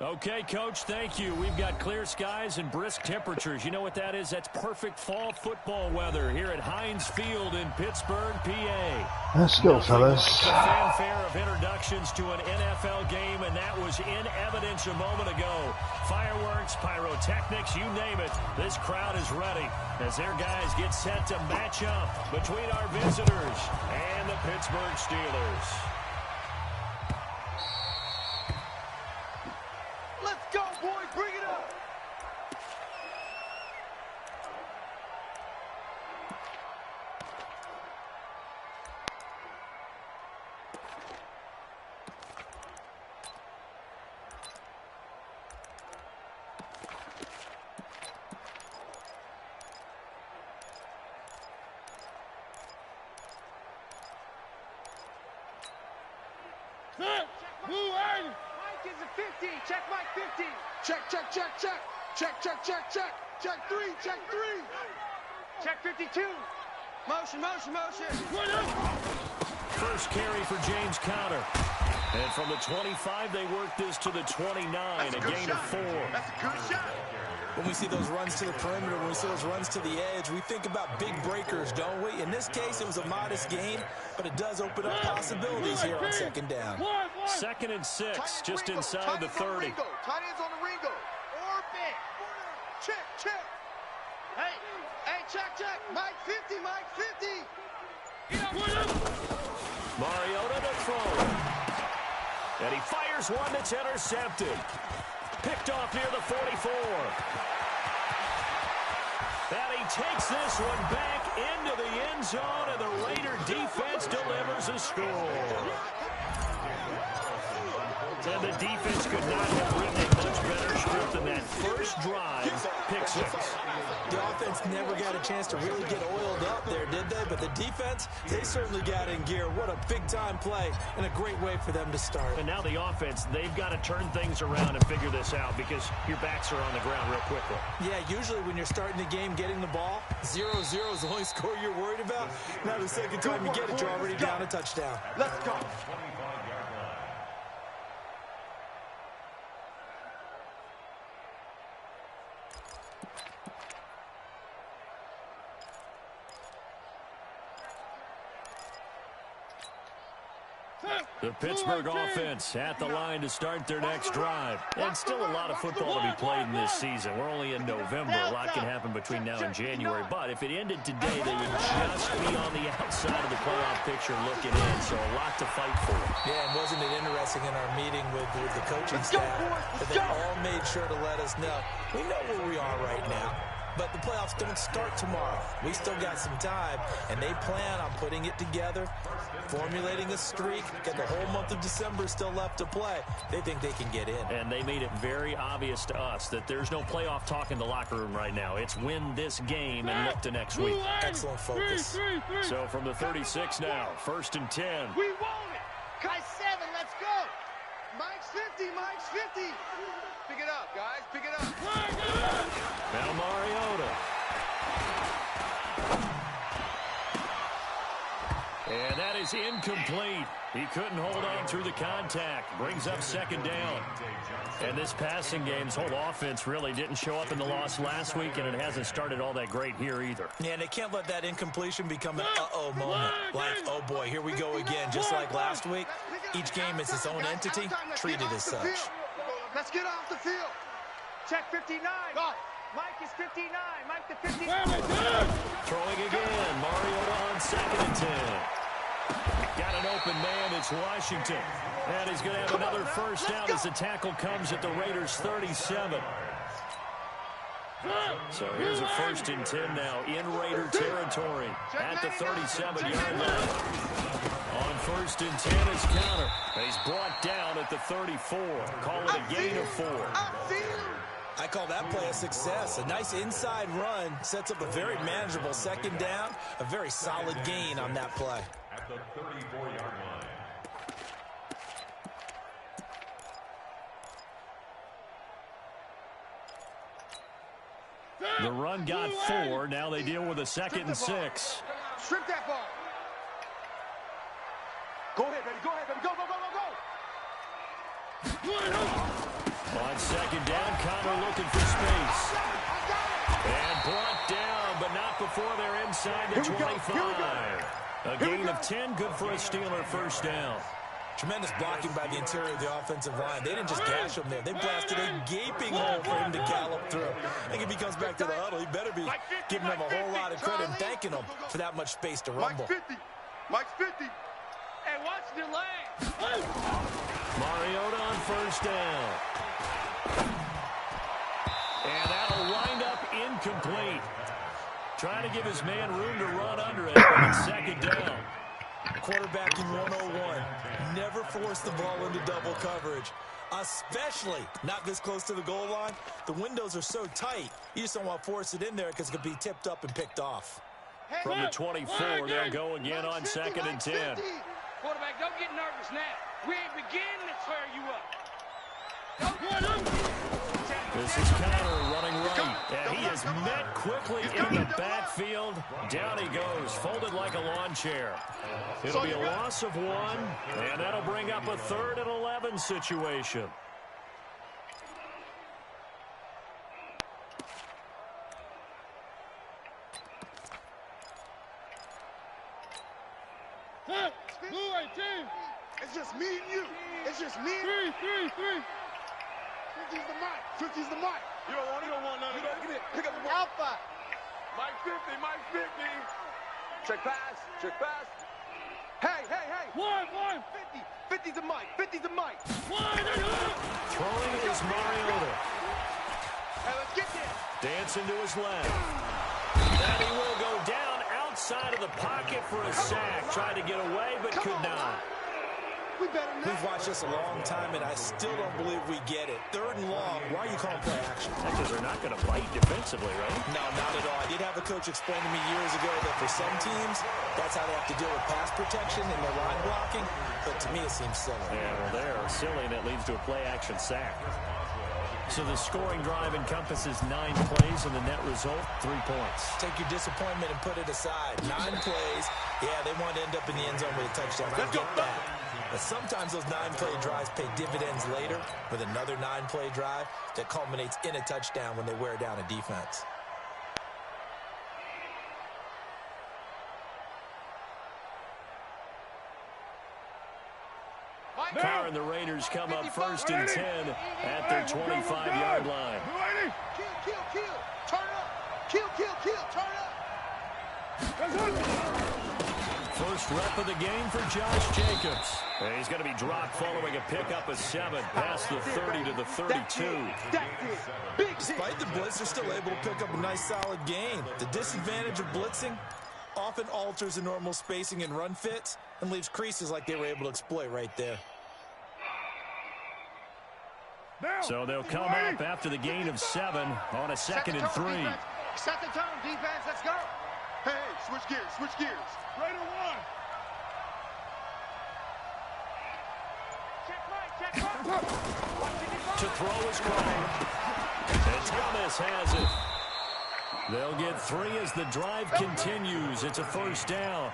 Okay, Coach, thank you. We've got clear skies and brisk temperatures. You know what that is? That's perfect fall football weather here at Heinz Field in Pittsburgh, PA. Let's go, fellas. Like the fanfare of introductions to an NFL game, and that was in evidence a moment ago. Fireworks, pyrotechnics, you name it. This crowd is ready as their guys get set to match up between our visitors and the Pittsburgh Steelers. Let's go, boys. Bring it up. Mike is a 50. Check Mike 50. Check. Check 3. Check 52. Motion. First carry for James Conner. And from the 25, they work this to the 29, a gain of 4. That's a good shot. When we see those runs to the perimeter, when we see those runs to the edge, we think about big breakers, don't we? In this case, it was a modest gain, but it does open up possibilities here on second down. 2nd and 6, just inside the 30. Tight ends on the Ringo. Orbit. Check. Hey, check. Mike 50. Mariota to throw. And he fires one that's intercepted. Picked off near the 44. And he takes this one back into the end zone, and the Raider defense delivers a score. And the defense could not have written a much better script than that first drive, pick 6. The offense never got a chance to really get oiled up there, did they? But the defense, they certainly got in gear. What a big-time play and a great way for them to start. And now the offense, they've got to turn things around and figure this out because your backs are on the ground real quickly. Yeah, usually when you're starting the game, getting the ball, 0-0 is the only score you're worried about. Now the second time you get it, you're already down a touchdown. Let's go. The Pittsburgh offense at the line to start their next drive. And still a lot of football to be played in this season. We're only in November. A lot can happen between now and January. But if it ended today, they would just be on the outside of the playoff picture looking in. So a lot to fight for. Yeah, and wasn't it interesting in our meeting with the coaching staff that they all made sure to let us know. We know where we are right now. But the playoffs don't start tomorrow. We still got some time, and they plan on putting it together, formulating a streak, got the whole month of December still left to play. They think they can get in. And they made it very obvious to us that there's no playoff talk in the locker room right now. It's win this game and look to next week. Excellent focus. So from the 36 now, 1st and 10. We want it. Guys, 7. Let's go. Mike's 50. Pick it up, guys. Pick it up. Now Mariota. And that is incomplete. He couldn't hold on through the contact. Brings up 2nd down. And this passing game's whole offense really didn't show up in the loss last week, and it hasn't started all that great here either. Yeah, and they can't let that incompletion become an uh-oh moment. Like, oh boy, here we go again. Just like last week, each game is its own entity, treated as such. Let's get off the field. Check 59. Mike is 59. Mike the 59. Throwing again. Mariota on 2nd and 10. Got an open man. It's Washington. And he's going to have another first down as the tackle comes at the Raiders' 37. So here's a 1st and 10 now in Raider territory at the 37-yard line. On 1st and 10 is Conner. He's brought down at the 34. Call it a gain of 4. I call that play a success. A nice inside run sets up a very manageable 2nd down. A very solid gain on that play. At the 34-yard line. The run got 4. Now they deal with a 2nd and 6. Strip that ball. Go ahead, baby. Go ahead, baby. Go. On second down, Connor looking for space. And brought down, but not before they're inside the 25. A gain of 10, good for a Steeler first down. Tremendous blocking by the interior of the offensive line. They didn't just gash him there. They blasted a gaping hole for him to gallop through. I think if he comes back to the huddle, he better be giving them a whole lot of credit and thanking them for that much space to rumble. Mike's 50. Hey, watch your leg. Mariota on first down. And that'll wind up incomplete. Trying to give his man room to run under it, but it's second down. Quarterbacking 101. Never force the ball into double coverage, especially not this close to the goal line. The windows are so tight, you just don't want to force it in there because it could be tipped up and picked off. From the 24, they'll go again on second and 10. Quarterback, don't get nervous now. We ain't beginning to tear you up. This is Connor running right. And he is met quickly in the backfield. Down he goes, folded like a lawn chair. It'll be a loss of 1, and that'll bring up a 3rd and 11 situation. It's just me and you. It's just me and you. 50's the mic. 50's the mic. You don't want none of that. Pick up the ball. Alpha. Mike 50. Check pass. Hey. 50. 50's the mic. 50's the mic. Throwing is Mariota. Hey, let's get there. Dancing to his left. And he will go down outside of the pocket for a sack. Tried to get away, but could not. We've watched this a long time, and I still don't believe we get it. 3rd and long, why are you calling play action? Because they're not going to bite defensively, right? No, not at all. I did have a coach explain to me years ago that for some teams, that's how they have to deal with pass protection and their line blocking. But to me, it seems silly. Yeah, well, they're silly, and it leads to a play-action sack. So the scoring drive encompasses 9 plays, and the net result, 3 points. Take your disappointment and put it aside. 9 plays. Yeah, they want to end up in the end zone with a touchdown. I get that. But sometimes those 9-play drives pay dividends later with another 9-play drive that culminates in a touchdown when they wear down a defense. Carr and the Raiders come up 1st and 10 at their 25-yard line. Kill. Turn up. Kill. Turn up. First rep of the game for Josh Jacobs. And he's going to be dropped following a pickup of 7 past the 30 to the 32. Despite the blitz, they're still able to pick up a nice solid gain. The disadvantage of blitzing often alters the normal spacing and run fits and leaves creases like they were able to exploit right there. So they'll come up after the gain of 7 on a 2nd and 3. Set the tone, defense. Let's go. Hey, switch gears. Raider 1. To throw is called. And Thomas has it. They'll get 3 as the drive continues. It's a first down.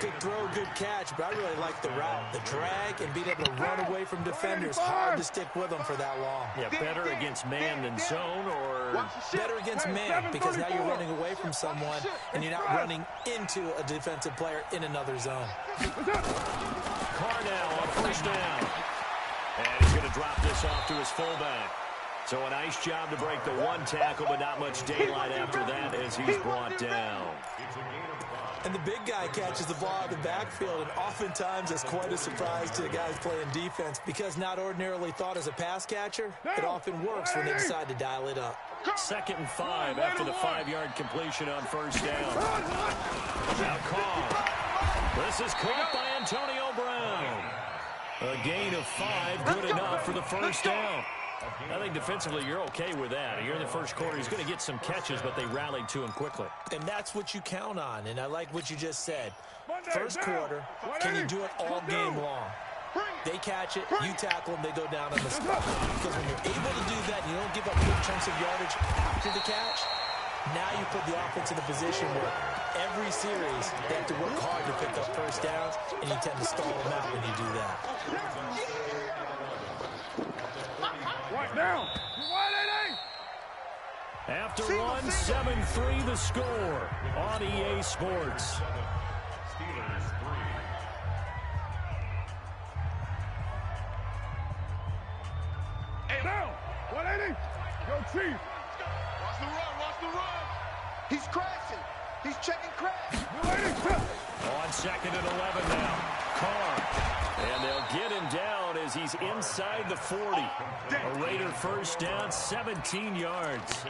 Good throw, good catch, but I really like the route. The drag and being able to run away from defenders. Hard to stick with them for that long. Yeah, better against man than zone, or better against man, because now you're running away from someone and you're not running into a defensive player in another zone. Carr now on first down. And he's going to drop this off to his fullback. So a nice job to break the 1 tackle, but not much daylight after that as he's brought down. And the big guy catches the ball out of the backfield, and oftentimes it's quite a surprise to the guys playing defense, because not ordinarily thought as a pass catcher, it often works when they decide to dial it up. 2nd and 5 after the 5-yard completion on first down. Now Carr. This is caught by Antonio Brown. A gain of 5, good enough for the first down. I think defensively you're okay with that. You're in the first quarter. He's going to get some catches, but they rallied to him quickly. And that's what you count on, and I like what you just said. First quarter, can you do it all game long? They catch it, you tackle them, they go down on the spot. Because when you're able to do that, you don't give up big chunks of yardage after the catch. Now you put the offense in a position where every series they have to work hard to pick up first downs, and you tend to stall them out when you do that. Down. After one, 7-3 the score on EA Sports. Steelers 3. Hey, down. 180. Go, Chief. Watch the run. Watch the run. He's crashing. He's checking crash. 180. On 2nd and 11 now. Carr. And they'll get him down as he's inside the 40. A Raider first down, 17 yards.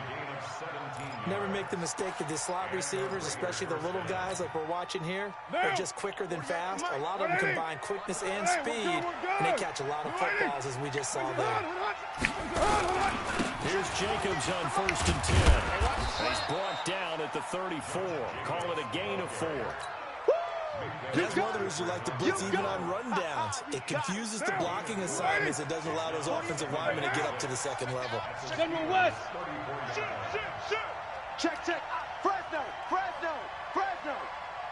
Never make the mistake that the slot receivers, especially the little guys like we're watching here, are just quicker than fast. A lot of them combine quickness and speed, and they catch a lot of footballs, as we just saw there. Here's Jacobs on 1st and 10. He's brought down at the 34. Call it a gain of 4. That's one of the reasons you like to blitz even on rundowns. It confuses the blocking assignments. It doesn't allow those offensive linemen to get up to the second level. General West. Check. Fresno.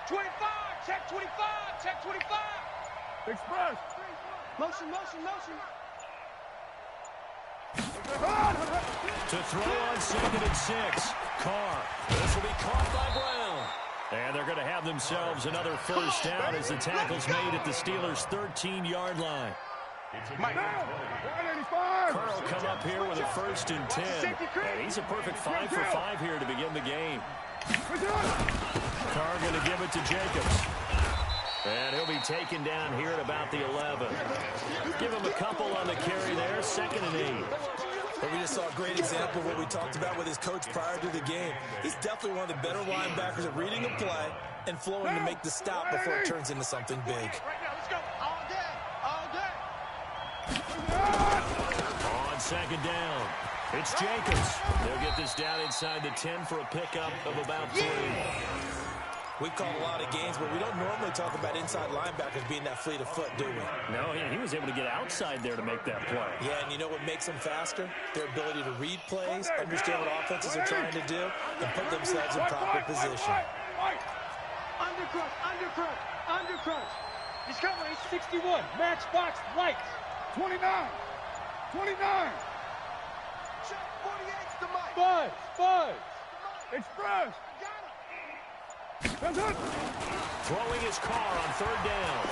25. Check 25. Check 25. Express. Motion. To throw on 2nd and 6. Carr. This will be caught by Brown. And they're going to have themselves another first down as the tackle's made at the Steelers' 13-yard line. Carr will come up here with a 1st and 10. And he's a perfect 5 for 5 here to begin the game. Carr going to give it to Jacobs. And he'll be taken down here at about the 11. Give him a couple on the carry there, 2nd and 8. But we just saw a great example of what we talked about with his coach prior to the game. He's definitely one of the better linebackers at reading a play and flowing to make the stop before it turns into something big. Right now, let's go. All day. On 2nd down, it's Jacobs. They'll get this down inside the 10 for a pickup of about 3. We've called a lot of games, but we don't normally talk about inside linebackers being that fleet of foot, do we? No, he was able to get outside there to make that play. Yeah, and you know what makes them faster? Their ability to read plays, understand what offenses are trying to do, and put themselves in proper position. Undercrush. He's coming. He's 61. Matchbox lights. 29. Check 48's the mic. Buzz. Express. Throwing his Carr on 3rd down.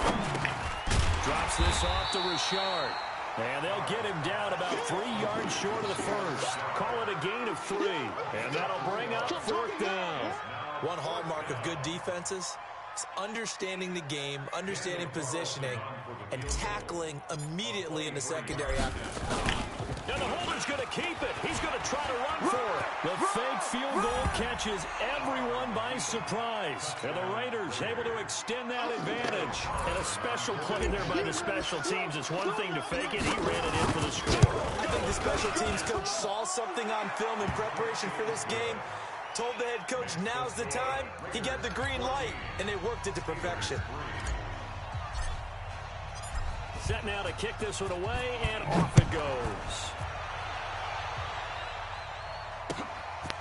Drops this off to Richard. And they'll get him down about 3 yards short of the first. Call it a gain of 3. And that'll bring up 4th down. One hallmark of good defenses is understanding the game, understanding positioning, and tackling immediately in the secondary. And the holder's going to keep it. He's going to try to run for it. The fake field goal catches everyone by surprise. And the Raiders able to extend that advantage. And a special play there by the special teams. It's one thing to fake it. He ran it in for the score. I think the special teams coach saw something on film in preparation for this game, told the head coach now's the time. He got the green light, and they worked it to perfection. Set now to kick this one away, and off it goes.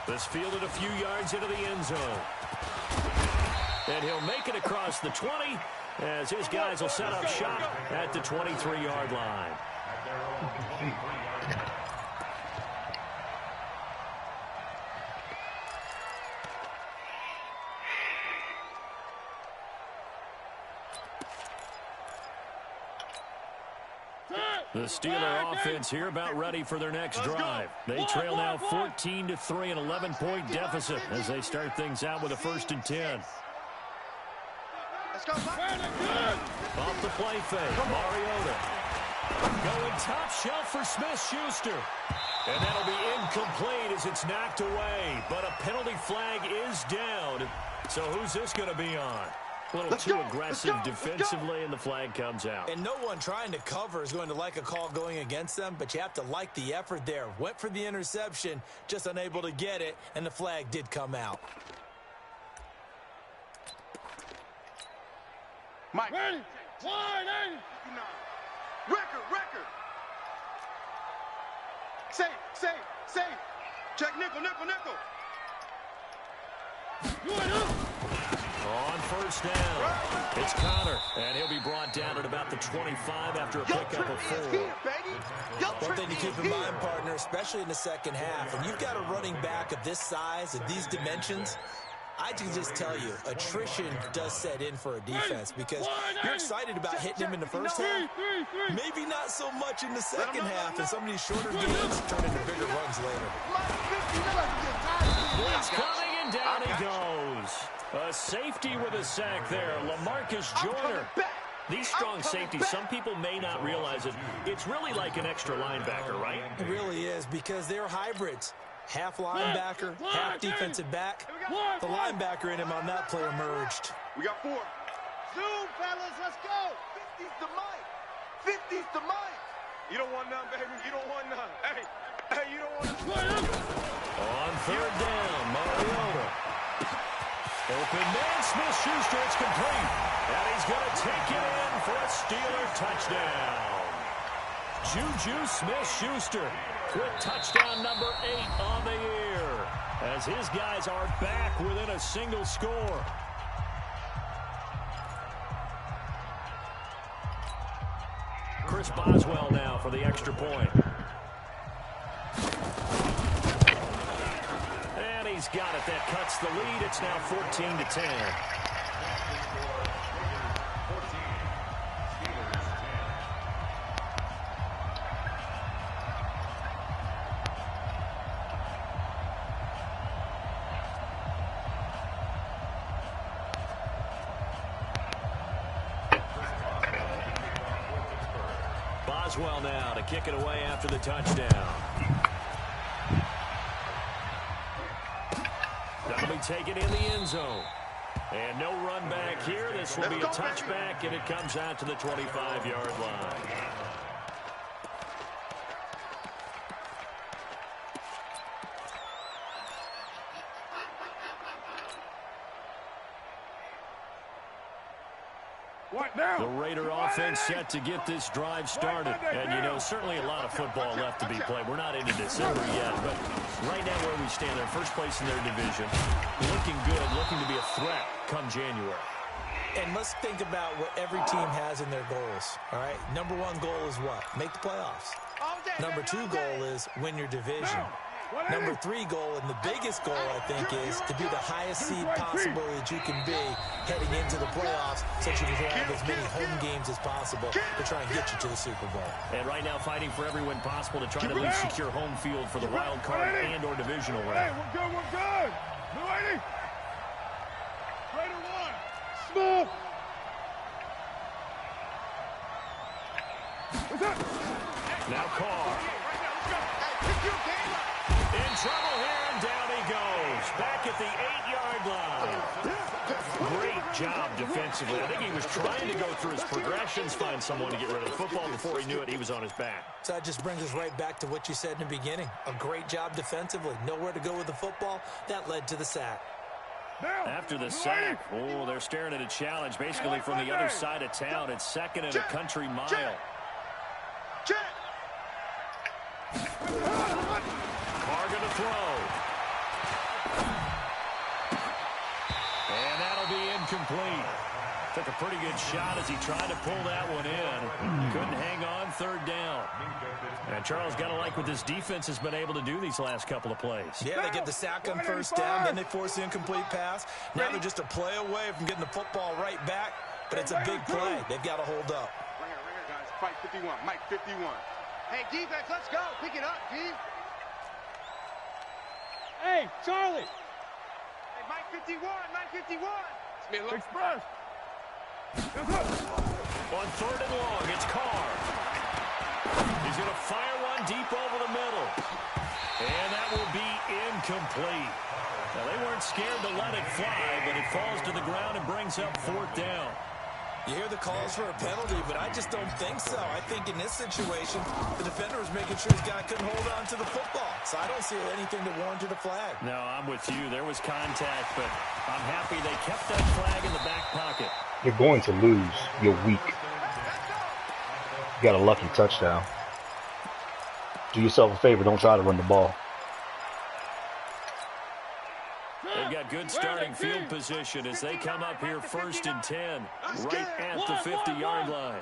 This fielded a few yards into the end zone. And he'll make it across the 20 as his guys will set up shop at the 23-yard line. The Steeler offense here about ready for their next drive. They trail now 14-3, an 11-point deficit as they start things out with a 1st and 10. Let's go. Off the play fake, Mariota. Going top shelf for Smith-Schuster. And that'll be incomplete as it's knocked away. But a penalty flag is down. So who's this going to be on? A little too aggressive defensively, and the flag comes out. And no one trying to cover is going to like a call going against them, but you have to like the effort there. Went for the interception, just unable to get it, and the flag did come out. Mike. Ready. 180. Record. Safe. Check nickel. On 1st first down. It's Connor, and he'll be brought down at about the 25 after a pickup of 4. One thing to keep in mind, partner, especially in the second half, and you've got a running back of this size, of these dimensions, I can just tell you, attrition does set in for a defense because you're excited about hitting him in the first half. Maybe not so much in the second half, and some of these shorter games turn into bigger runs later. Blitz coming, and down he goes. A safety with a sack there, LaMarcus Joyner. These strong safeties, some people may not realize it. It's really like an extra linebacker, right? It really is because they're hybrids. Half linebacker, half defensive back. The linebacker in him on that play emerged. We got 4. Zoom, fellas, let's go. 50's the mic. 50's the mic. You don't want none, baby. You don't want none. Hey, you don't want none. On third down, Mariota. Open man, Smith-Schuster, it's complete. And he's going to take it in for a Steeler touchdown. Juju Smith-Schuster with touchdown number 8 on the year, as his guys are back within a single score. Chris Boswell now for the extra point. And he's got it. That cuts the lead. It's now 14-10. Boswell now to kick it away after the touchdown. That'll be taken in the end zone. And no run back here. This will be a touchback, and it comes out to the 25-yard line. The Raider offense set to get this drive started. And, you know, certainly a lot of football left to be played. We're not into December yet, but right now where we stand, they're first place in their division. Looking good, looking to be a threat come January. And let's think about what every team has in their goals, all right? Number 1 goal is what? Make the playoffs. Number 2 goal is win your division. Number 3 goal, and the biggest goal, I think, is to be the highest seed possible that you can be heading into the playoffs so that you can have as many home games as possible to try and get you to the Super Bowl. And right now fighting for every win possible to try to at least secure home field for the wild card and or divisional round. Hey, we're good, we're good. Blue 80. Raider 1. Small. Now Carr. In trouble here, and down he goes. Back at the 8-yard line. Great job defensively. I think he was trying to go through his progressions, find someone to get rid of the football. Before he knew it, he was on his back. So that just brings us right back to what you said in the beginning. A great job defensively. Nowhere to go with the football. That led to the sack. After the sack, oh, they're staring at a challenge basically from the other side of town. It's second and a country mile. Carr going to throw. And that'll be incomplete. Took a pretty good shot as he tried to pull that one in. Couldn't hang on, third down. And Charles, got to like what this defense has been able to do these last couple of plays. Yeah, they get the sack on first down, then they force the incomplete pass. Now they're just a play away from getting the football right back, but it's a big play. They've got to hold up. Right here, guys. Fight 51. Mike 51. Hey, defense, let's go. Pick it up, G. Hey, Charlie. Hey, Mike 51, Mike 51. Express. On third and long, it's Carr. He's going to fire one deep over the middle. And that will be incomplete. Now, they weren't scared to let it fly, but it falls to the ground and brings up fourth down. You hear the calls for a penalty, but I just don't think so. I think in this situation, the defender was making sure his guy couldn't hold on to the football. So I don't see anything that warranted a flag. No, I'm with you. There was contact, but I'm happy they kept that flag in the back pocket. You're going to lose. You're weak. You got a lucky touchdown. Do yourself a favor. Don't try to run the ball. They've got good starting field position as they come up here 1st and 10, right at the 50-yard line.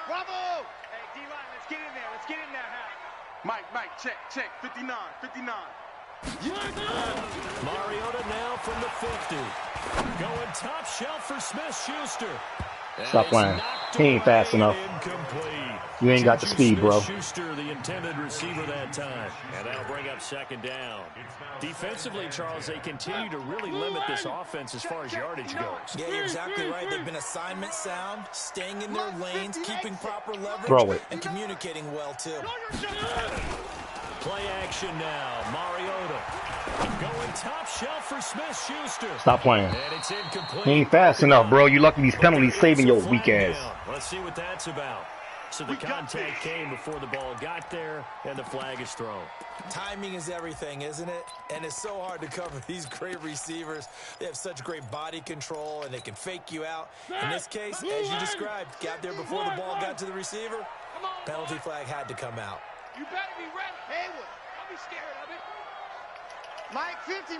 Bravo! Hey, D-line, let's get in there. Let's get in there, Hal. Mike, check. 59. Mariota now from the 50. Going top shelf for Smith-Schuster. Stop playing. He ain't fast enough. You ain't got the speed, bro. Schuster, the intended receiver that time. And that'll bring up 2nd down. Defensively, Charles, they continue to really limit this offense as far as yardage goes. Yeah, you're exactly right. They've been assignment sound, staying in their lanes, keeping proper leverage, Throw it. and communicating well, too. Play action now. Mariota going top shelf for Smith-Schuster. Stop playing. And it's incomplete. He ain't fast enough, bro. You lucky these penalties saving your weak ass. Let's see what that's about. So the contact came before the ball got there, and the flag is thrown. Timing is everything, isn't it? And it's so hard to cover these great receivers. They have such great body control, and they can fake you out. In this case, as you described, got there before the ball got to the receiver. Penalty flag had to come out. You better be ready. Haywood. Don't be scared of it. Mike 50.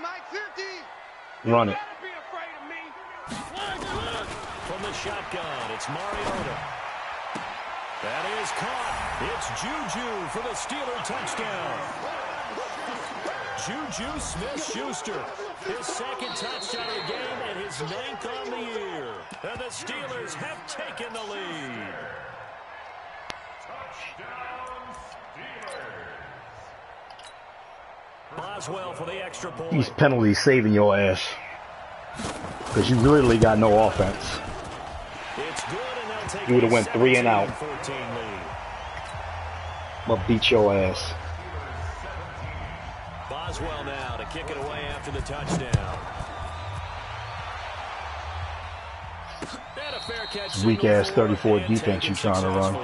Run it. You better be afraid of me. From the shotgun, it's Mariota. That is caught. It's Juju for the Steeler touchdown. Juju Smith-Schuster, his 2nd touchdown of the game and his 9th on the year. And the Steelers have taken the lead. Boswell for the extra point. These penalties saving your ass. Because you literally got no offense. It's good, and they'll take You would have went 3 and out. 14 lead. But beat your ass. Boswell now to kick it away after the touchdown. And a fair catch. Weak ass 34 defense you trying to run.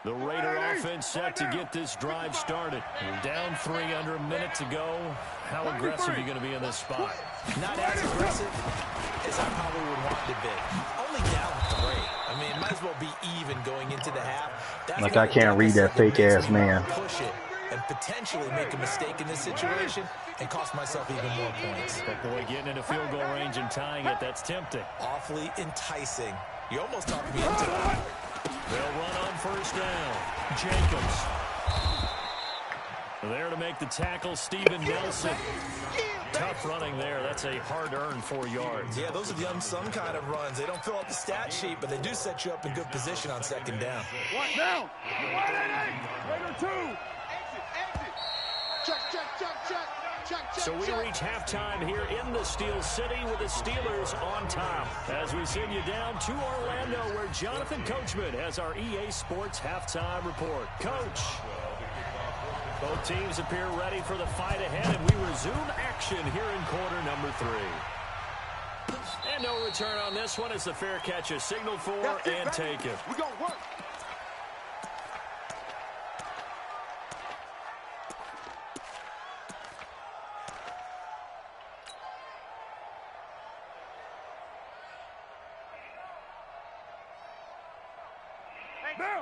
The Raider offense set to get this drive started. Down 3 under a minute to go. How aggressive are you going to be in this spot? Not as aggressive as I probably would want to be. Only down 3. I mean, it might as well be even going into the half. That's like I can't read that fake ass man. Push it and potentially make a mistake in this situation and cost myself even more points. But boy, getting into field goal range and tying it, that's tempting. Awfully enticing. You almost talked me into it. They'll run on 1st down. Jacobs. There to make the tackle, Steven Nelson. Tough running there. That's a hard-earned 4 yards. Yeah, those are the unsung kind of runs. They don't fill out the stat sheet, but they do set you up in good position on 2nd down. One down. Raider 2. Exit. Check. So we reach halftime here in the Steel City with the Steelers on top. As we send you down to Orlando, where Jonathan Coachman has our EA Sports halftime report. Coach. Both teams appear ready for the fight ahead, and we resume action here in quarter number 3. And no return on this one as the fair catch is signaled for and taken. We're going to work.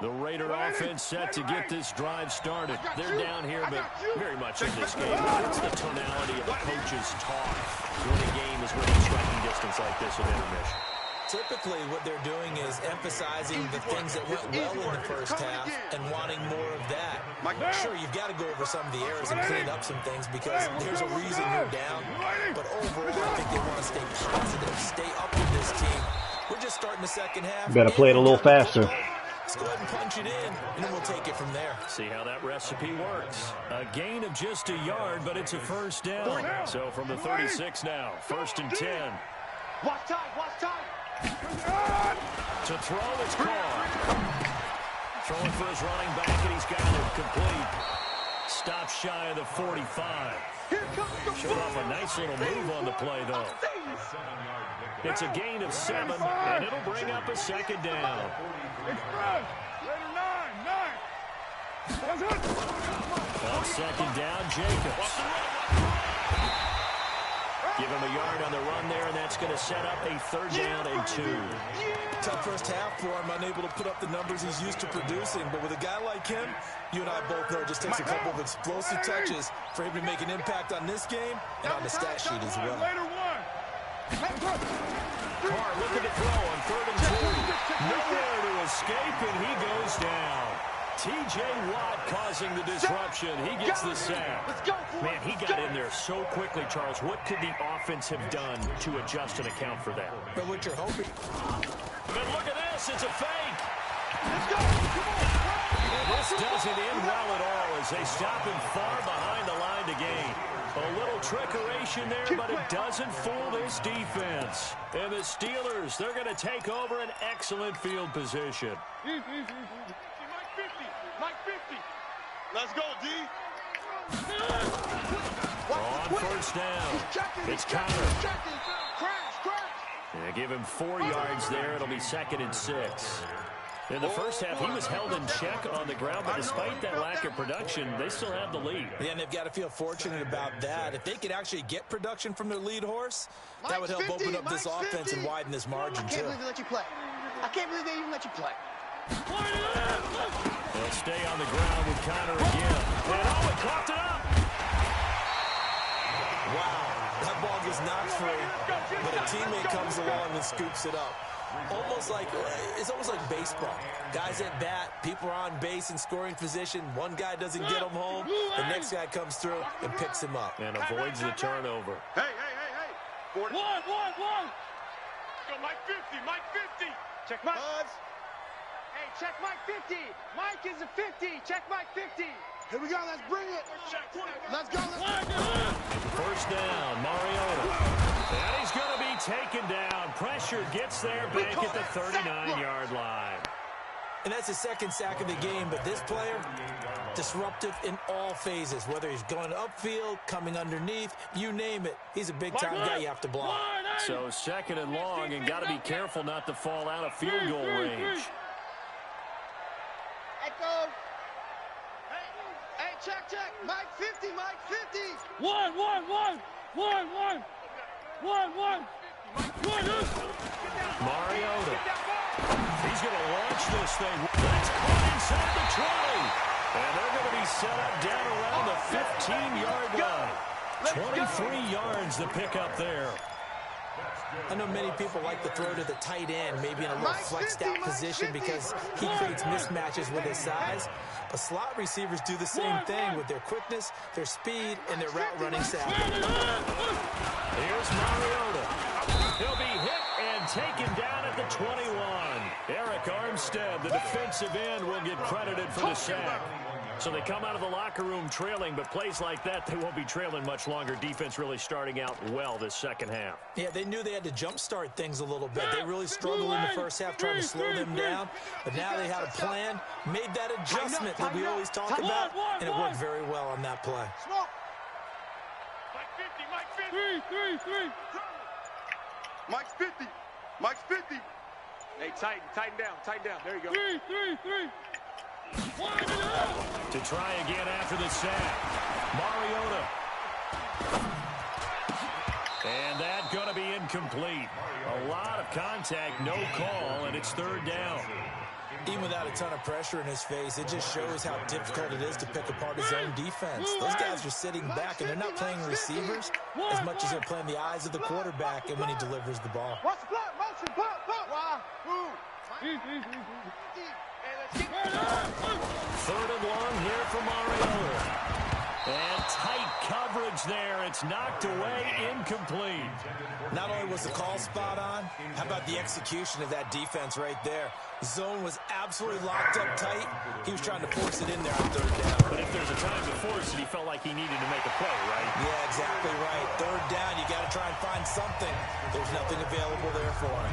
The Raider offense set to get this drive started. They're down here, but very much in this game. It's the tonality of a coach's talk when a game is within striking distance like this with intermission. Typically, what they're doing is emphasizing the things that went well in the 1st half and wanting more of that. Sure, you've got to go over some of the errors and clean up some things because there's a reason you're down. But overall, I think they want to stay positive, stay up with this team. We're just starting the 2nd half. You better play it a little faster. Let's go ahead and punch it in, and then we'll take it from there. See how that recipe works. A gain of just a yard, but it's a 1st down. So from the 36 now, 1st and 10. Watch time. To throw, it's caught. Throwing for his running back, and he's got it complete. Stop shy of the 45. Showed off a nice little move on the play, though. It's a gain of 7, and it'll bring up a 2nd down. Express. Raider 9. On 2nd down, Jacobs. Give him a yard on the run there, and that's going to set up a 3rd down and 2. Tough first half for him, unable to put up the numbers he's used to producing. But with a guy like him, you and I both know it just takes a couple of explosive touches for him to make an impact on this game and on the stat sheet as well. Carr looking to throw on 3rd and 2. Nowhere to escape, and he goes down. T.J. Watt causing the disruption. He gets the sack. Man, he got in there so quickly, Charles. What could the offense have done to adjust and account for that? But what you're hoping... But look at this. It's a fake. Let's go. And this doesn't end well at all as they stop him far behind the line to gain. A little trickeration there, but it doesn't fool this defense. And the Steelers, they're going to take over an excellent field position. Mike 50. Let's go, D. On 1st down. It's Connor. Yeah, give him 4 yards there. It'll be 2nd and 6. In the first half, he was held in check on the ground, but despite that lack of production, they still have the lead. Yeah, and they've got to feel fortunate about that. If they could actually get production from their lead horse, that would help open up this offense and widen this margin, too. I can't believe they let you play. I can't believe they even let you play. They'll stay on the ground with Connor again. And Owen coughed it up. Wow, that ball gets knocked free, but a teammate comes along and scoops it up. It's almost like baseball. Guys at bat, people are on base in scoring position. One guy doesn't get him home. The next guy comes through and picks him up. And avoids the turnover. Hey. 1. Go Mike 50. Check Mike. Hey, check Mike 50. Mike is a 50. Check Mike 50. Here we go. Let's bring it. Let's go. 1st down, Mariota. And he's going to be taken down. Pressure gets there back at the 39-yard line. And that's the 2nd sack of the game, but this player, disruptive in all phases, whether he's going upfield, coming underneath, you name it. He's a big-time guy you have to block. So 2nd and long, and got to be careful not to fall out of field goal range. Echo. Hey, check. Mike 50. 1. Mariota. He's going to launch this thing. That's caught inside the 20. And they're going to be set up down around the 15-yard line. 23 yards to pick up there. I know many people like to throw to the tight end, maybe in a little flexed out position because he creates mismatches with his size. But slot receivers do the same thing with their quickness, their speed, and their route running savvy. Here's Mariota. He'll be hit and taken down at the 21. Eric Armstead, the defensive end, will get credited for the sack. So they come out of the locker room trailing, but plays like that, they won't be trailing much longer. Defense really starting out well this 2nd half. Yeah, they knew they had to jumpstart things a little bit. They really struggled in the first half trying to slow them down, but now they had a plan, made that adjustment that we always talk about, and it worked very well on that play. Mike 50. Mike's 50. Hey, tighten down. There you go. 3. To try again after the sack. Mariota. And that's going to be incomplete. A lot of contact, no call, and it's 3rd down. Even without a ton of pressure in his face, it just shows how difficult it is to pick apart his own defense. Those guys are sitting back, and they're not playing receivers as much as they're playing the eyes of the quarterback and when he delivers the ball. Watch the block, motion, block. 3rd and long here for Mariota. And tight coverage there. It's knocked away, incomplete. Not only was the call spot on, how about the execution of that defense right there? The zone was absolutely locked up tight. He was trying to force it in there on 3rd down. But if there's a time to force it, he felt like he needed to make a play, right? Yeah, exactly right. 3rd down, you got to try and find something. There's nothing available there for him.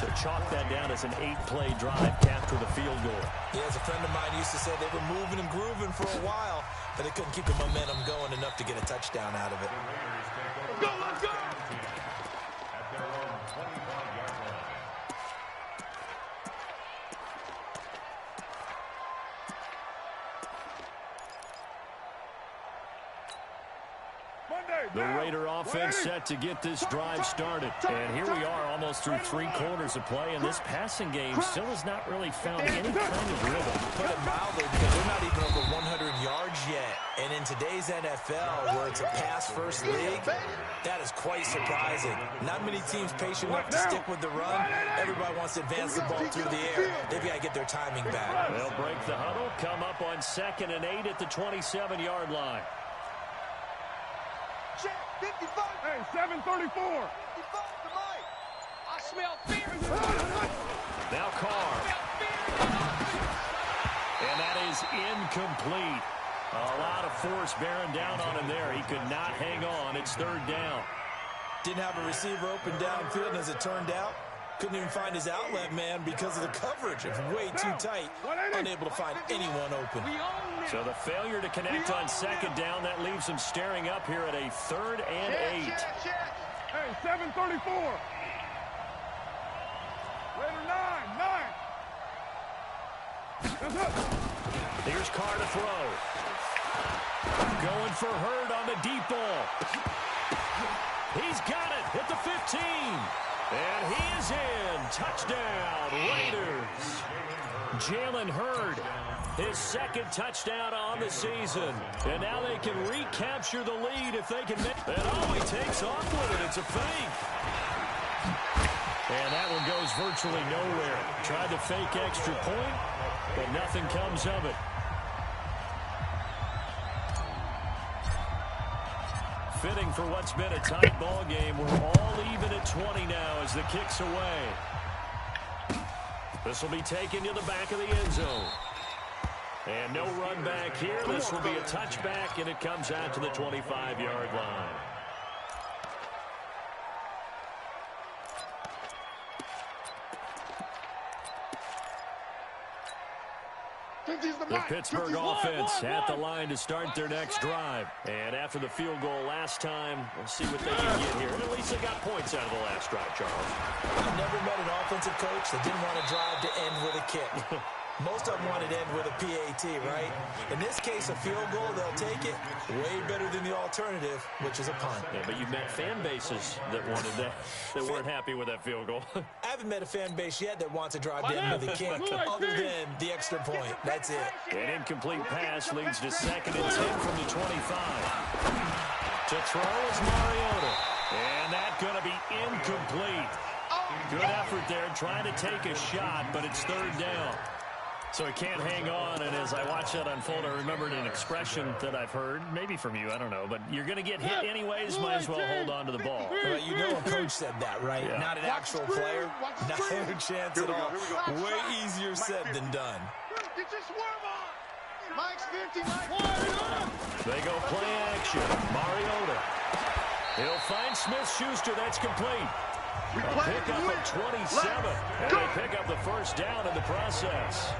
So chalk that down as an 8-play drive after the field goal. Yeah, as a friend of mine used to say, they were moving and grooving for a while, but they couldn't keep the momentum going enough to get a touchdown out of it. Let's go! Monday. The Raider offense set to get this drive started. And here we are almost through 3 quarters of play, and this passing game still has not really found any kind of rhythm. Put it mildly, because they're not even over 100 yards yet. And in today's NFL, where it's a pass-first league, that is quite surprising. Not many teams patient enough to stick with the run. Everybody wants to advance the ball through the air. They've got to get their timing back. They'll break the huddle, come up on 2nd and 8 at the 27-yard line. Check, 55. Hey, 734. 55 to Mike. I smell fear. Now Carr. And that is incomplete. A lot of force bearing down on him there. He could not hang on. It's 3rd down. Didn't have a receiver open downfield, and as it turned out, couldn't even find his outlet man because of the coverage. It's way too tight. Unable to find anyone open. So the failure to connect on 2nd down, that leaves him staring up here at a 3rd and 8. Hey, 734. Raider 9. Here's Carr to throw. Going for Hurd on the deep ball. He's got it at the 15. And he is in. Touchdown, Raiders. Jalen Hurd, his 2nd touchdown on the season. And now they can recapture the lead if they can make it. Oh, he takes off with it. It's a fake. And that one goes virtually nowhere. Tried to fake extra point, but nothing comes of it. Fitting for what's been a tight ball game. We're all even at 20 now as the kick's away. This will be taken to the back of the end zone. And no run back here. This will be a touchback, and it comes out to the 25-yard line. The Pittsburgh offense at the line to start their next drive. And after the field goal last time, we'll see what they can get here. And at least they got points out of the last drive, Charles. I've never met an offensive coach that didn't want to drive to end with a kick. Most of them wanted to end with a PAT, right? In this case, a field goal, they'll take it. Way better than the alternative, which is a punt. Yeah, but you've met fan bases that wanted that, that weren't happy with that field goal. I haven't met a fan base yet that wants to drive to end with a kick, other than the extra point. That's it. An incomplete pass leads to 2nd and 10 from the 25. To throw is Mariota. And that's going to be incomplete. Good effort there, trying to take a shot, but it's 3rd down. So he can't hang on, and as I watch that unfold, I remembered an expression that I've heard, maybe from you, I don't know, but you're going to get hit anyways, might as well hold on to the ball. Well, you know a coach said that, right? Yeah. Not an actual player, not a chance at all. Way easier said than done. Get your swerve on. Mike's 50, Mike. They go play action. Mariota. He'll find Smith-Schuster. That's complete. A pickup of 27, and they pick up the 1st down in the process.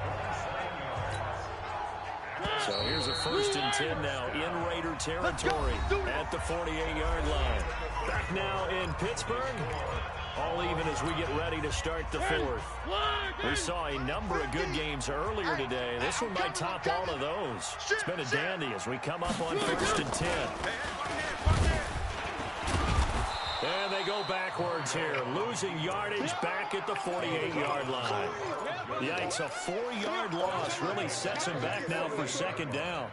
So here's a 1st and 10 now in Raider territory at the 48-yard line. Back now in Pittsburgh. All even as we get ready to start the 4th. We saw a number of good games earlier today. This one might top all of those. It's been a dandy as we come up on 1st and 10. And they go backwards here, losing yardage back at the 48-yard line. Yikes, a 4-yard loss really sets them back now for 2nd down.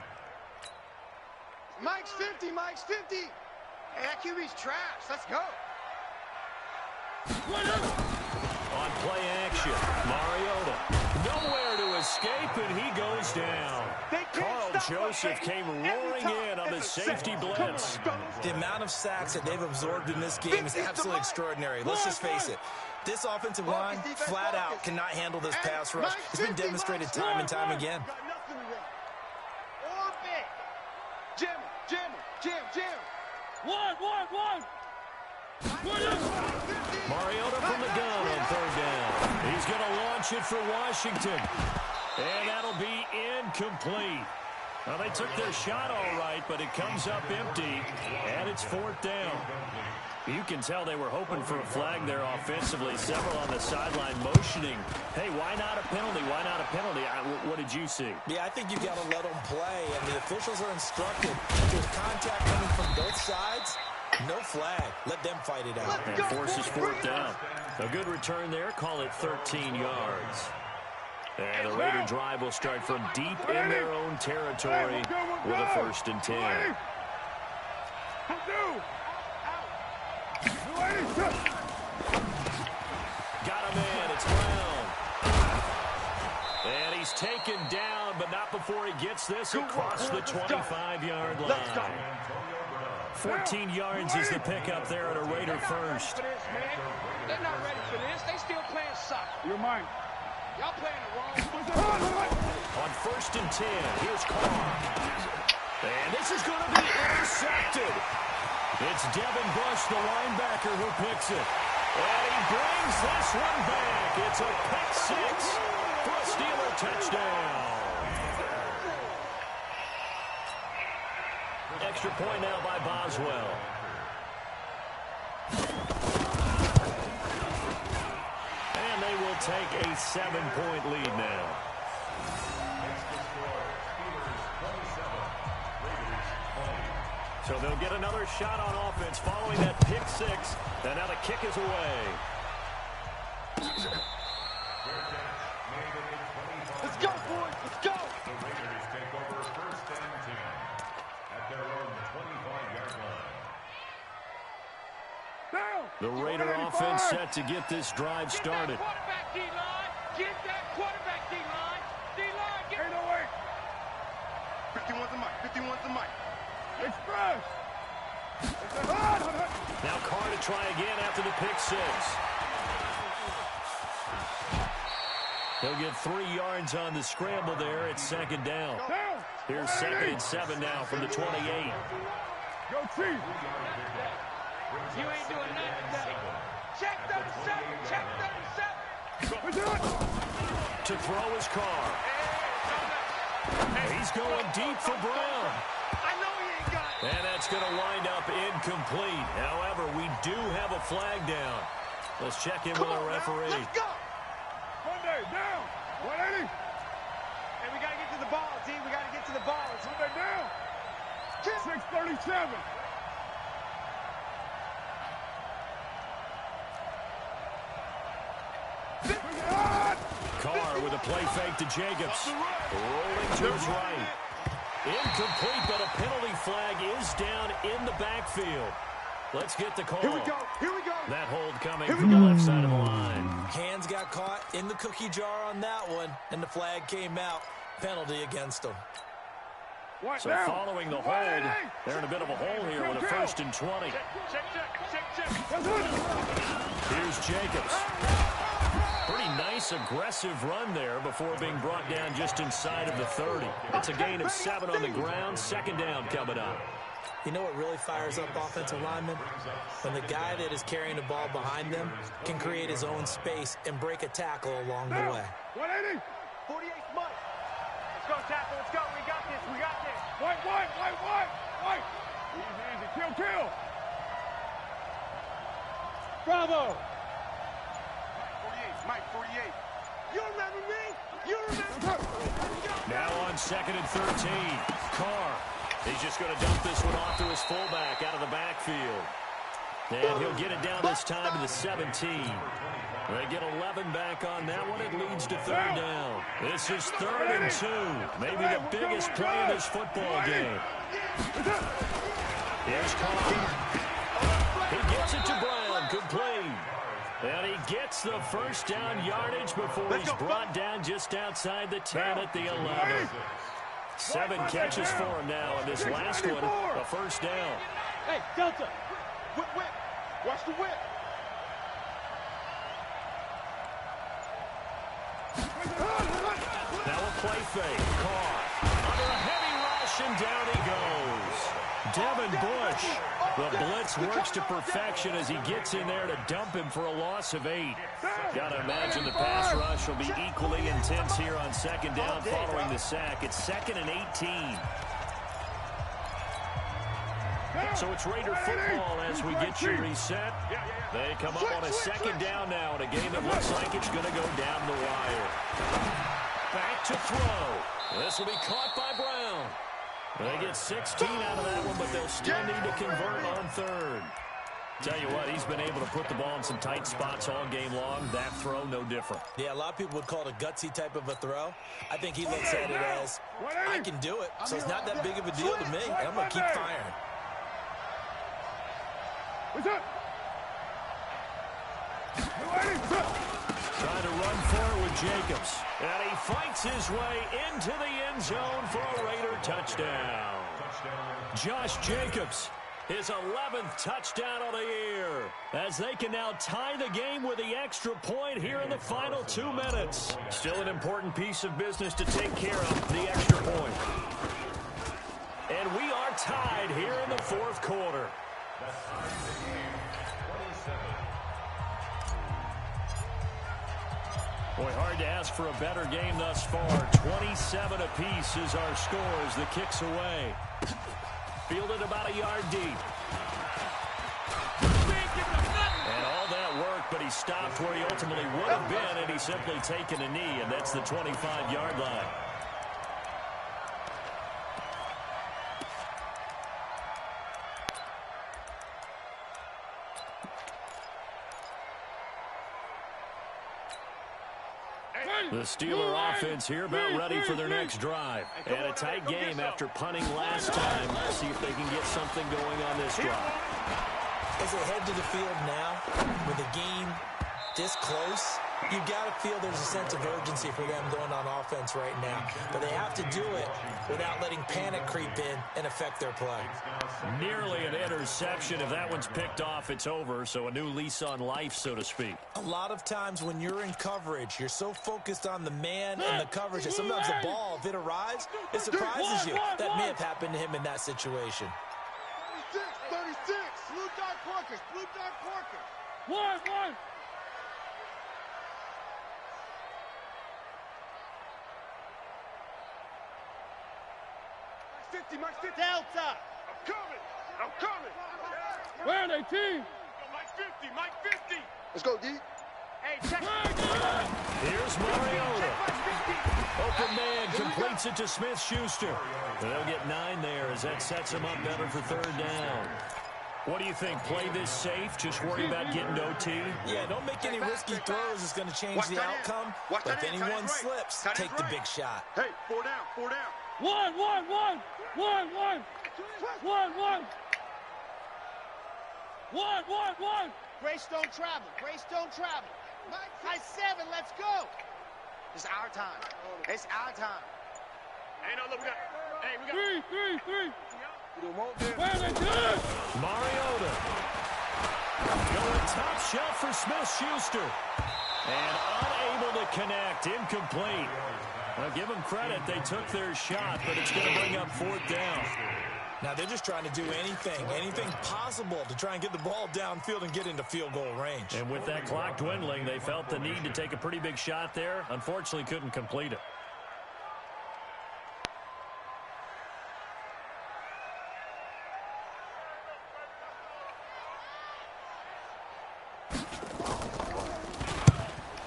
Mike's 50, Mike's 50. Hey, that QB's trash. Let's go. On play action, Mariota. Nowhere to escape, and he goes down. Carl Joseph came roaring in on the safety blitz. The amount of sacks that they've absorbed in this game is absolutely extraordinary. Let's just face it. This offensive line, flat out, cannot handle this pass rush. It's been demonstrated time and time again. Jim, Jim, Jim, Jim. One. Mariota from the gun on 3rd down. He's going to launch it for Washington. And that'll be incomplete. Well, they took their shot all right, but it comes up empty, and it's 4th down. You can tell they were hoping for a flag there offensively. Several on the sideline motioning, hey, why not a penalty? Why not a penalty? What did you see? Yeah, I think you got to let them play, and the officials are instructed. If there's contact coming from both sides, no flag. Let them fight it out. And forces 4th down. A good return there. Call it 13 yards. And the Raider drive will start from deep in their own territory with a 1st and 10. Got a man. It's Brown. And he's taken down, but not before he gets this across the 25-yard line. 14 yards is the pickup there at a Raider first. They're not ready for this. They still playing soccer. You're mine. Y'all playing the wrong. On 1st and 10, here's Carr. And this is going to be intercepted. It's Devin Bush, the linebacker, who picks it. And he brings this one back. It's a pick 6 for a Steeler touchdown. Extra point now by Boswell. And they will take a 7-point lead now. So they'll get another shot on offense following that pick 6. And now the kick is away. Let's go, boys. Let's go. The Raiders take over 1st and 10 at their own 25-yard line. The Raider offense set to get this drive started. Get that quarterback, D-line. Get that quarterback, D-line. D-line, get it. No way. 51's the mic. 51's the mic. Express. Now Carr to try again after the pick 6. He'll get 3 yards on the scramble there. It's 2nd down. Here's 2nd and 7 now from the 28. Go Chiefs. You ain't doing nothing today. Check 37. Check 37. To throw his Carr. He's going deep for Brown. I know he ain't got it. And that's going to wind up incomplete. However, we do have a flag down. Let's check in with our referee. Let's go. Monday down. 180. Hey, we got to get to the ball, D. We got to get to the ball. Monday down. 6:37. Carr with a play fake to Jacobs. Rolling to his right. Incomplete, but a penalty flag is down in the backfield. Let's get the call. Here we go. Here we go. That hold coming from the left side of the line. Hands got caught in the cookie jar on that one, and the flag came out. Penalty against them. So following the hold, they're in a bit of a hole here with a 1st and 20. Here's Jacobs. Pretty nice, aggressive run there before being brought down just inside of the 30. It's a gain of 7 on the ground. 2nd down coming up. You know what really fires up offensive linemen? When the guy that is carrying the ball behind them can create his own space and break a tackle along the way. 180. 48's Mike. Let's go, tackle. Let's go. We got this. We got this. White. Easy. Kill. Bravo. 48's Mike. 48. You remember me? You remember? Now on 2nd and 13. Carr. He's just going to dump this one off to his fullback out of the backfield. And he'll get it down this time to the 17. They get 11 back on that one. It leads to 3rd down. This is 3rd and 2. Maybe the biggest play in this football game. Here's Carr. He gets it to Brown. Complete. And he gets the 1st down yardage before he's brought down just outside the 10 at the 11. 7 catches for him now, and this last one, a 1st down. Hey, Delta. Whip. Watch the whip. Now a play fake. Carr under a heavy rush, and down he goes. Devin Bush. The blitz works to perfection as he gets in there to dump him for a loss of 8. Got to imagine the pass rush will be equally intense here on second down following the sack. It's 2nd and 18. So it's Raider football as we get you reset. They come up on a second down now in a game that looks like it's going to go down the wire. Back to throw. This will be caught by Brown. They get 16 out of that one, but they'll still need to convert on 3rd. Tell you what, he's been able to put the ball in some tight spots all game long. That throw, no different. Yeah, a lot of people would call it a gutsy type of a throw. I think he looks at it as, I can do it, so it's not that big of a deal to me, and I'm going to keep firing. Trying to run forward with Jacobs. And he fights his way into the end zone for a Raider touchdown. Josh Jacobs, his 11th touchdown of the year, as they can now tie the game with the extra point here in the final 2 minutes. Still an important piece of business to take care of, the extra point. And we are tied here in the 4th quarter. Boy, hard to ask for a better game thus far. 27 apiece is our scores. The kick's away. Fielded about a yard deep. And all that work, but he stopped where he ultimately would have been, and he's simply taken a knee, and that's the 25-yard line. The Steeler offense here about ready for their next drive. And a tight game after punting last time. See if they can get something going on this drive. As they head to the field now, with the game this close, you've got to feel there's a sense of urgency for them going on offense right now. But they have to do it without letting panic creep in and affect their play. Nearly an interception. If that one's picked off, it's over. So a new lease on life, so to speak. A lot of times when you're in coverage, you're so focused on the man and the coverage that sometimes the ball, if it arrives, it surprises you. That may have happened to him in that situation. 36. Blue dot Porkers. Blue dot Porkers. 1. 50, Mike 50. Delta. I'm coming. Where are they, team? Mike 50. Let's go, D. Hey, check. Here's Mariota. Open man completes it to Smith-Schuster. They'll get 9 there as that sets him up better for 3rd down. What do you think? Play this safe? Just worry about getting OT? Yeah, don't make any risky throws. It's going to change the outcome. But if anyone slips, take the big shot. Hey, 4 down. 1. Grace don't travel. High 7, let's go. It's our time. Hey, no, look, we got 3. Where they good? Mariota. Going top shelf for Smith-Schuster. And unable to connect. Incomplete. Well, give them credit. They took their shot, but it's going to bring up 4th down. Now they're just trying to do anything possible to try and get the ball downfield and get into field goal range. And with that clock dwindling, they felt the need to take a pretty big shot there. Unfortunately, couldn't complete it.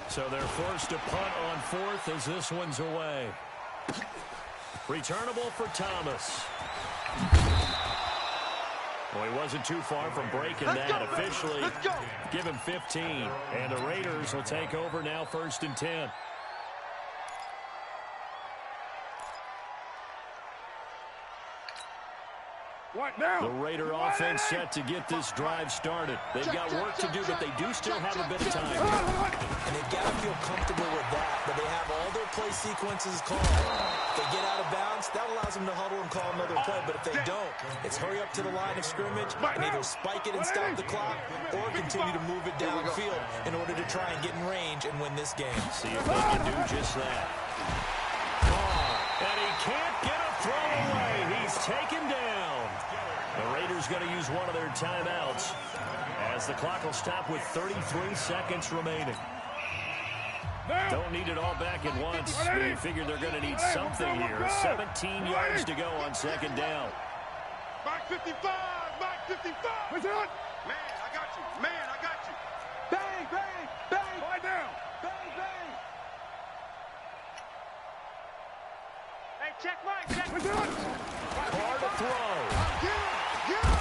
So they're forced to punt on 4th as this one's away. Returnable for Thomas. Well, he wasn't too far from breaking that. Officially, give him 15. And the Raiders will take over now 1st and 10. What now? The Raider offense set to get this drive started. They've got work to do, but they do still have a bit of time. And they've got to feel comfortable with that, but they have all their play sequences called. If they get out of bounds, that allows them to huddle and call another play, but if they don't, it's hurry up to the line of scrimmage and either spike it and stop the clock or continue to move it downfield in order to try and get in range and win this game. See if they can do just that. And he can't get a throw away. He's taken down. going to use one of their timeouts as the clock will stop with 33 seconds remaining. Don't need it all back at once. We figure they're going to need something here. 17 yards to go on second down. Mike 55! Mike 55! What's up? Man, I got you. Man, I got you. Bang, bang, bang. Lie down. Bang, bang. Hey, check Mike. Check. What's up? Carr to throw.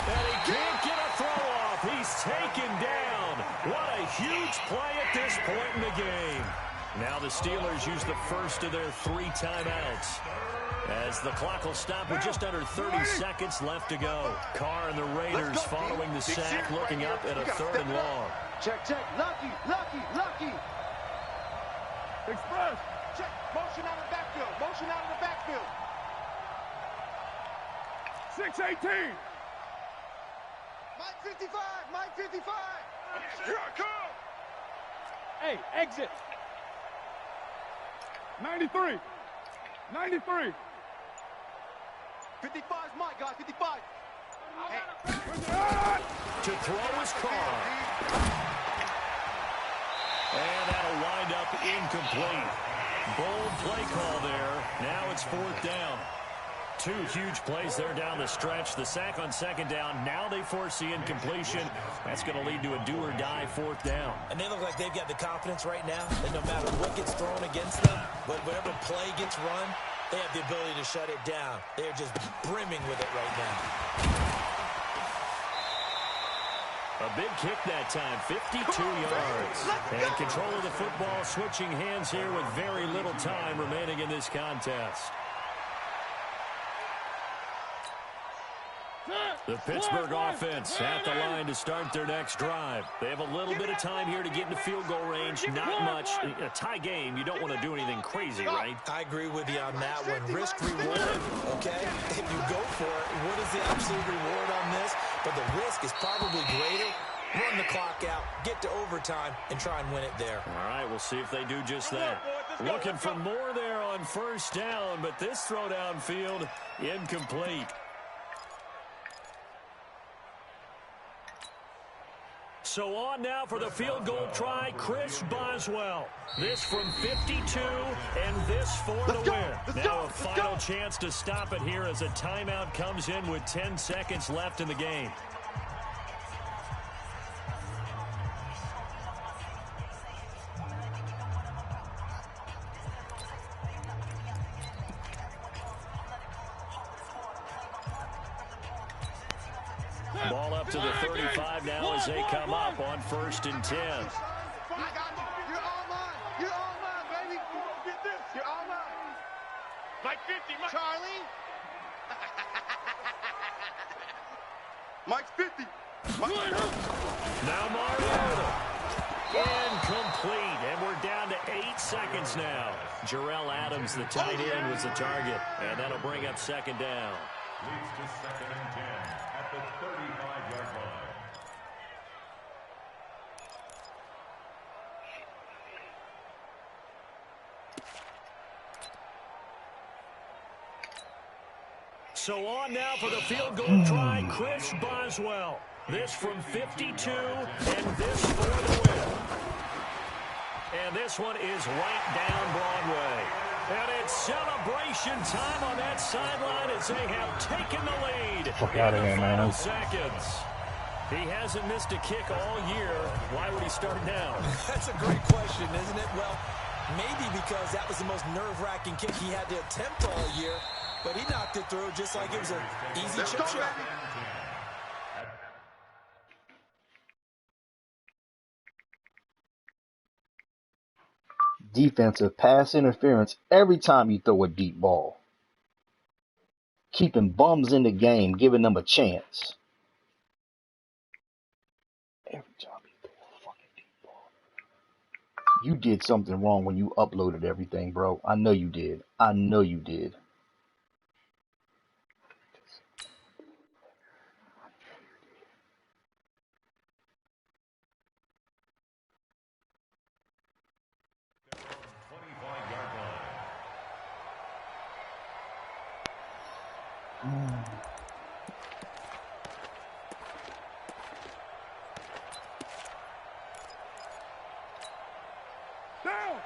And he can't get a throw off. He's taken down. What a huge play at this point in the game. Now the Steelers use the first of their 3 timeouts as the clock will stop with just under 30 seconds left to go. Carr and the Raiders following the sack, looking up at a 3rd and long. Check, check. Lucky, lucky, lucky. Express. Check. Motion out of the backfield. Motion out of the backfield. 6-18. Mike 55. Mike 55. Here I come. Hey, exit. 93. 93. 55's Mike, guys. 55. Hey. To throw is Carr. And that'll wind up incomplete. Bold play call there. Now it's 4th down. 2 huge plays there down the stretch. The sack on second down. Now they force the incompletion. That's going to lead to a do-or-die 4th down. And they look like they've got the confidence right now that no matter what gets thrown against them, whatever play gets run, they have the ability to shut it down. They're just brimming with it right now. A big kick that time, 52 yards. And control of the football switching hands here with very little time remaining in this contest. The Pittsburgh offense at the line to start their next drive. They have a little bit of time here to get into field goal range. Not much. In a tie game, you don't want to do anything crazy, right? I agree with you on that one. Risk reward, okay? If you go for it, what is the absolute reward on this? But the risk is probably greater. Run the clock out, get to overtime, and try and win it there. All right, we'll see if they do just that. Looking for more there on first down, but this throw downfield incomplete. So on now for the field goal try, Chris Boswell. This from 52, and this for the win. Now a final chance to stop it here as a timeout comes in with 10 seconds left in the game. Ball up to the 35 now as they come up on 1st and 10. I got you. You're all mine. You're all mine, baby. Get this. You're all mine. Mike 50. Mike. Charlie. Mike's 50. Now Mariota. Incomplete, and we're down to 8 seconds now. Jarrell Adams, the tight end, was the target, and that'll bring up 2nd down. Leads to 2nd and 10 at the 35-yard line. So on now for the field goal try, Chris Boswell. This from 52, and this for the win. And this one is right down Broadway. And it's celebration time on that sideline as they have taken the lead Fuck out of in here, the final man. seconds. He hasn't missed a kick all year. Why would he start now? That's a great question, isn't it? Well, maybe because that was the most nerve-wracking kick he had to attempt all year, but he knocked it through just like it was an easy chip shot. Defensive pass interference every time you throw a deep ball. Keeping bums in the game, giving them a chance. Every time you throw a fucking deep ball. You did something wrong when you uploaded everything, bro. I know you did. I know you did.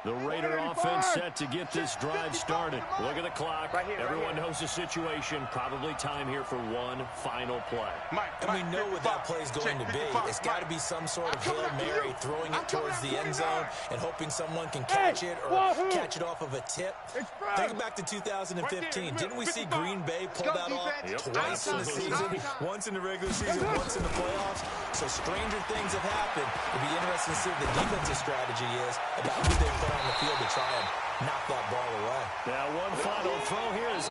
The Raider offense set to get this drive started. Look at the clock. Everyone knows the situation. Probably time here for one final play. And we know what that play is going to be. It's got to be some sort of Hail Mary, throwing it towards the end zone and hoping someone can catch it or catch it off of a tip. Think back to 2015. Didn't we see Green Bay pull that off twice in the season? Once in the regular season, once in the playoffs. So stranger things have happened. It'll be interesting to see what the defensive strategy is about who they put on the field to try and knock that ball away. Now one final throw here is